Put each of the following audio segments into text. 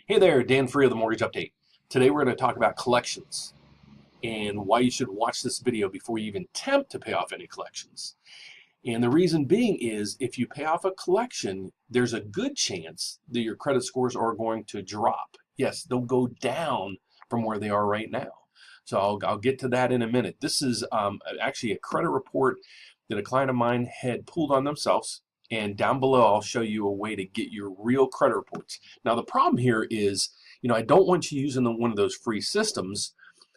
Hey there, Dan Free of the Mortgage Update. Today we're going to talk about collections and why you should watch this video before you even attempt to pay off any collections. And the reason being is if you pay off a collection, there's a good chance that your credit scores are going to drop. Yes, they'll go down from where they are right now. So I'll get to that in a minute. This is actually a credit report that a client of mine had pulled on themselves. And down below, I'll show you a way to get your real credit reports. Now, the problem here is, I don't want you using one of those free systems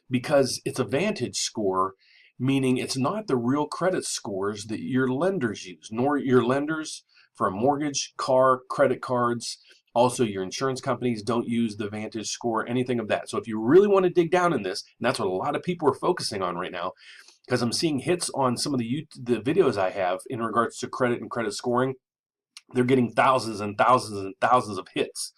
because it's a Vantage score, meaning it's not the real credit scores that your lenders use, nor your lenders for a mortgage, car, credit cards. Also, your insurance companies don't use the Vantage score, anything of that. So if you really want to dig down in this, and that's what a lot of people are focusing on right now, because I'm seeing hits on some of the videos I have in regards to credit and credit scoring. They're getting thousands and thousands and thousands of hits.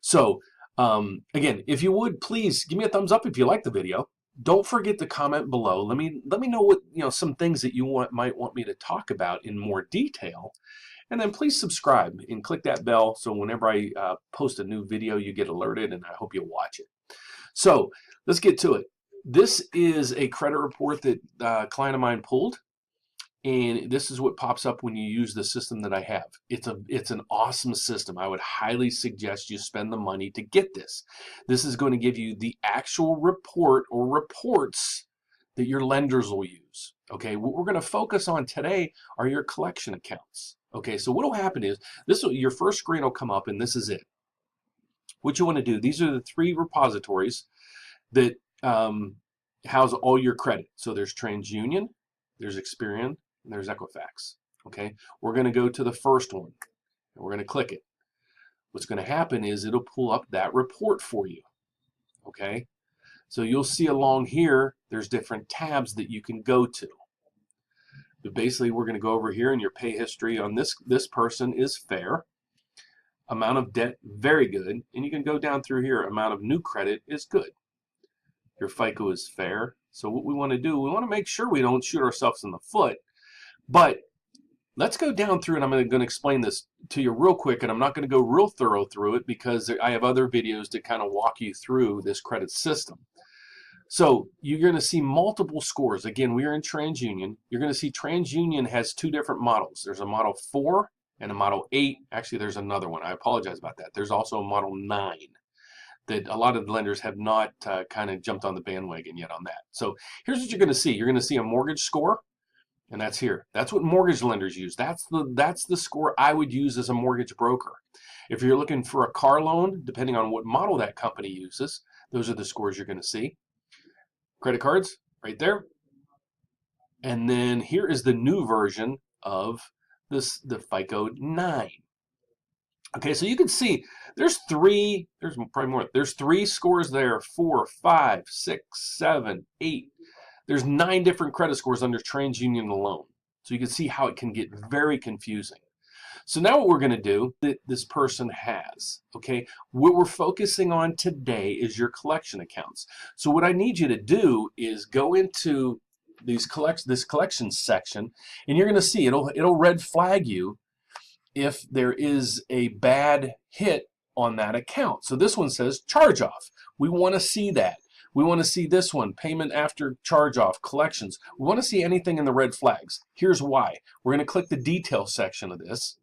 So again, if you would, please give me a thumbs up if you like the video. Don't forget to comment below. Let me know what some things that you might want me to talk about in more detail. And then please subscribe and click that bell so whenever I post a new video, you get alerted, and I hope you'll watch it. So let's get to it. This is a credit report that a client of mine pulled, and this is what pops up when you use the system that I have. It's an awesome system. I would highly suggest you spend the money to get this. This is going to give you the actual report or reports that your lenders will use. Okay, what we're going to focus on today are your collection accounts. Okay, so what will happen is your first screen will come up, and this is it. What you want to do, these are the three repositories that house all your credit. So there's TransUnion, there's Experian, and there's Equifax. Okay, we're going to go to the first one, and we're going to click it. What's going to happen is it'll pull up that report for you. Okay, so you'll see along here, there's different tabs that you can go to. But basically, we're going to go over here, and your pay history on this person is fair. Amount of debt, very good. And you can go down through here. Amount of new credit is good. Your FICO is fair. So what we want to do, we want to make sure we don't shoot ourselves in the foot. But let's go down through, and I'm going to explain this to you real quick, and I'm not going to go real thorough through it because I have other videos to kind of walk you through this credit system. So you're going to see multiple scores. Again, we are in TransUnion. You're going to see TransUnion has two different models. There's a Model 4 and a Model 8. Actually, there's another one. I apologize about that. There's also a Model 9. That a lot of the lenders have not kind of jumped on the bandwagon yet on that. So here's what you're going to see. You're going to see a mortgage score, and that's here. That's what mortgage lenders use. That's the score I would use as a mortgage broker. If you're looking for a car loan, depending on what model that company uses, those are the scores you're going to see. Credit cards, right there. And then here is the new version of the FICO 9. Okay, so you can see there's probably more. There's 3 scores there, 4, 5, 6, 7, 8. There's 9 different credit scores under TransUnion alone. So you can see how it can get very confusing. So now what we're going to do that this person has, okay, what we're focusing on today is your collection accounts. So what I need you to do is go into this collection section, and you're going to see it'll red flag you if there is a bad hit on that account. So this one says charge off. We want to see that. We want to see this one, payment after charge off, collections. We want to see anything in the red flags. Here's why. We're going to click the detail section of this.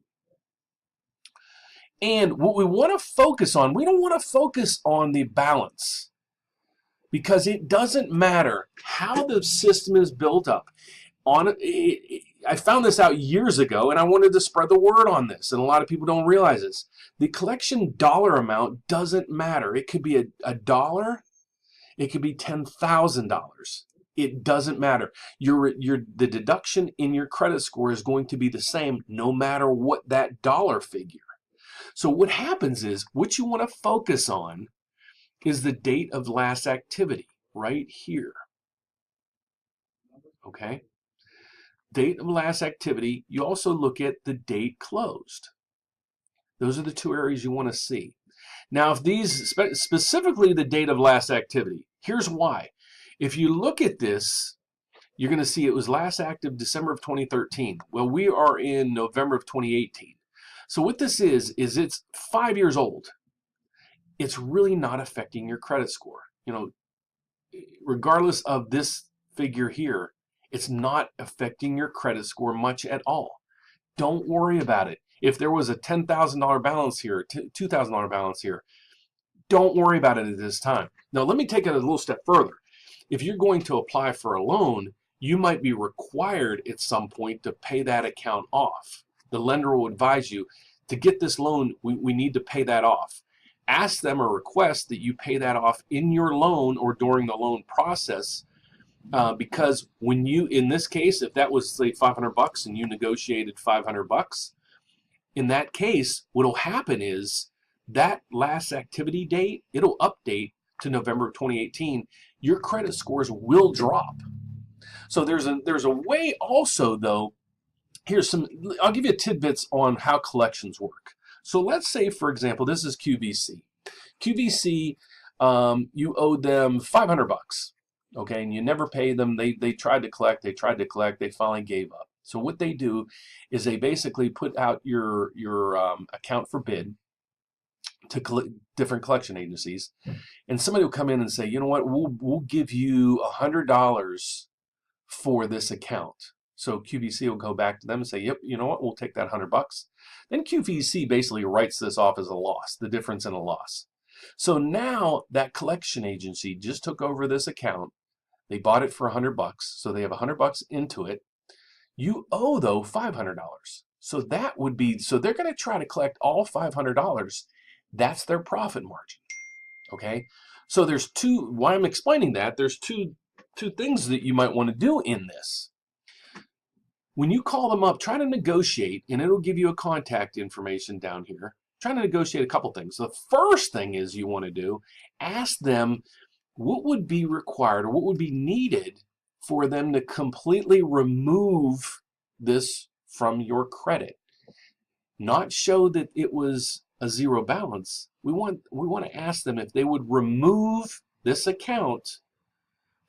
And what we want to focus on, we don't want to focus on the balance because it doesn't matter how the system is built up. I found this out years ago, and I wanted to spread the word on this, and a lot of people don't realize this. The collection dollar amount doesn't matter. It could be a dollar. It could be $10,000. It doesn't matter. The deduction in your credit score is going to be the same no matter what that dollar figure. So what happens is, what you want to focus on is the date of last activity right here. Okay? Date of last activity. You also look at the date closed. Those are the 2 areas you want to see. Now, if these, specifically the date of last activity, here's why. If you look at this, you're going to see it was last active December of 2013. Well, we are in November of 2018. So what this is it's 5 years old. it's really not affecting your credit score. Regardless of this figure here, it's not affecting your credit score much at all. Don't worry about it. If there was a $10,000 balance here, $2,000 balance here, don't worry about it at this time. Now, let me take it a little step further. If you're going to apply for a loan, you might be required at some point to pay that account off. The lender will advise you, to get this loan, we need to pay that off. Ask them or request that you pay that off in your loan or during the loan process, because when you, in this case, if that was say $500 and you negotiated $500, in that case, what'll happen is that last activity date, it'll update to November of 2018. Your credit scores will drop. So there's a way also, though. I'll give you tidbits on how collections work. So let's say, for example, this is QVC. QVC, you owed them $500, okay, and you never paid them. They tried to collect, they finally gave up. So what they do is they basically put out your account for bid to different collection agencies, and somebody will come in and say, you know what, we'll give you $100 for this account. So QVC will go back to them and say, yep, you know what, we'll take that $100. Then QVC basically writes this off as a loss, the difference in a loss. So now that collection agency just took over this account. They bought it for $100, so they have $100 into it. You owe, though, $500. So that would be, so they're going to try to collect all $500. That's their profit margin, okay? So there's why I'm explaining that, there's two things that you might want to do in this. When you call them up, try to negotiate, and it'll give you a contact information down here. Try to negotiate a couple things. The first thing is you want to do, ask them what would be required or what would be needed for them to completely remove this from your credit. Not show that it was a zero balance. We want to ask them if they would remove this account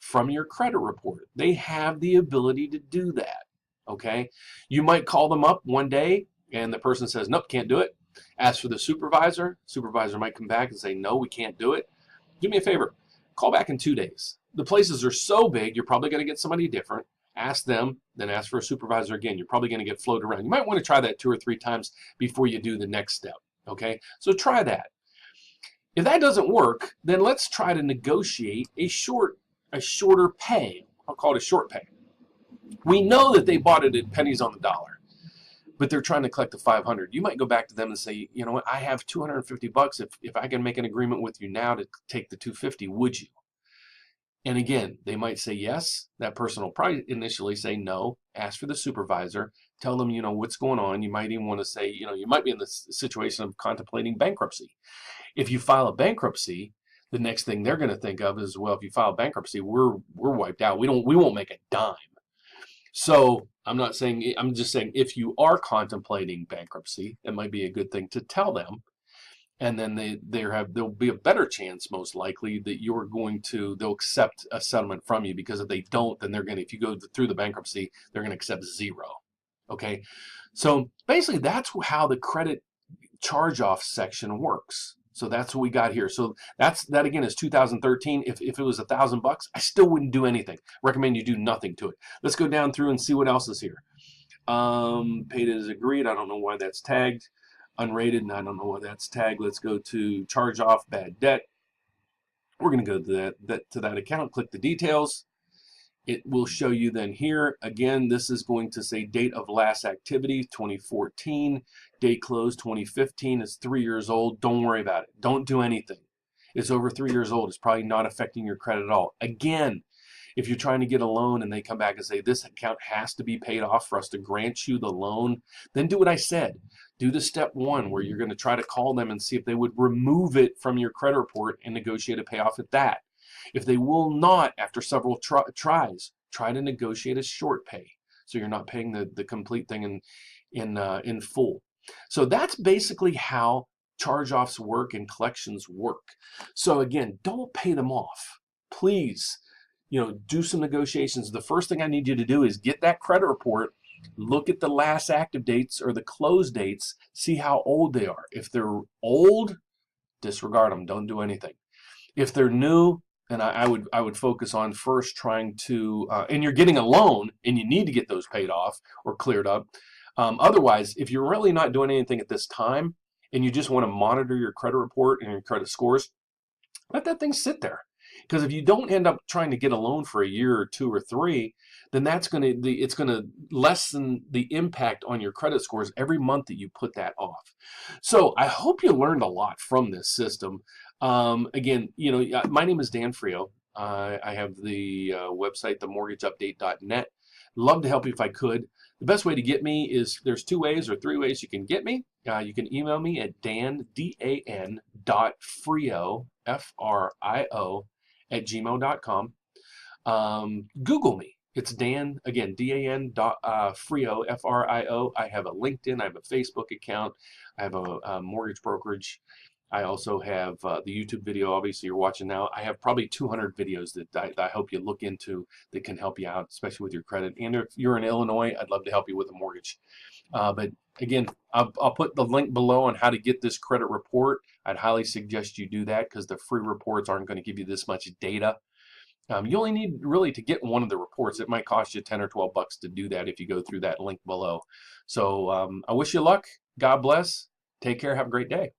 from your credit report. They have the ability to do that. Okay, you might call them up one day and the person says, nope, can't do it. Ask for the supervisor. Supervisor might come back and say, no, we can't do it. Do me a favor, call back in 2 days. The places are so big, you're probably going to get somebody different. Ask them, then ask for a supervisor again. You're probably going to get floated around. You might want to try that 2 or 3 times before you do the next step. Okay, so try that. If that doesn't work, then let's try to negotiate a shorter pay. I'll call it a short pay. We know that they bought it at pennies on the dollar, but they're trying to collect the $500. You might go back to them and say, you know what, I have $250. If I can make an agreement with you now to take the $250, would you? And again, they might say yes. That person will probably initially say no. Ask for the supervisor. Tell them, you know, what's going on. You might even want to say, you know, you might be in the situation of contemplating bankruptcy. If you file a bankruptcy, the next thing they're going to think of is, well, if you file bankruptcy, we're wiped out. We won't make a dime. So I'm just saying if you are contemplating bankruptcy, it might be a good thing to tell them. And then there'll be a better chance, most likely, that they'll accept a settlement from you, because if they don't, then if you go through the bankruptcy, they're going to accept zero. Okay. So basically that's how the credit charge-off section works. So that's what we got here. So that again is 2013. If it was $1,000, I still wouldn't do anything. Recommend you do nothing to it. Let's go down through and see what else is here. Paid as agreed. I don't know why that's tagged. Unrated, and I don't know why that's tagged. Let's go to charge off bad debt. We're going to go to that account. Click the details. It will show you then here. Again, this is going to say date of last activity, 2014. Date closed, 2015. It's 3 years old. Don't worry about it. Don't do anything. It's over 3 years old. It's probably not affecting your credit at all. Again, if you're trying to get a loan and they come back and say this account has to be paid off for us to grant you the loan, then do what I said. Do the step 1 where you're going to try to call them and see if they would remove it from your credit report and negotiate a payoff at that. If they will not, after several tries, try to negotiate a short pay, so you're not paying the complete thing in full. So that's basically how charge-offs work and collections work. So again, don't pay them off. Please, do some negotiations. The first thing I need you to do is get that credit report, look at the last active dates or the close dates, see how old they are. If they're old, disregard them. Don't do anything. If they're new, then I would focus on first trying to, and you're getting a loan and you need to get those paid off or cleared up. Otherwise, if you're really not doing anything at this time and you just want to monitor your credit report and your credit scores, let that thing sit there. Because if you don't end up trying to get a loan for a year or two or three, then it's going to lessen the impact on your credit scores every month that you put that off. So I hope you learned a lot from this system. Again, my name is Dan Frio. I have the website, themortgageupdate.net. Love to help you if I could. The best way to get me is there's 2 ways or 3 ways you can get me. You can email me at dan.frio, F-R-I-O, @gmail.com. Google me. It's Dan, again, Dan.Frio, F-R-I-O. I have a LinkedIn. I have a Facebook account. I have a mortgage brokerage. I also have the YouTube video, obviously you're watching now. I have probably 200 videos that I hope you look into that can help you out, especially with your credit. And if you're in Illinois, I'd love to help you with a mortgage. But again, I'll put the link below on how to get this credit report. I'd highly suggest you do that because the free reports aren't going to give you this much data. You only need really to get one of the reports. It might cost you 10 or 12 bucks to do that if you go through that link below. So I wish you luck. God bless. Take care. Have a great day.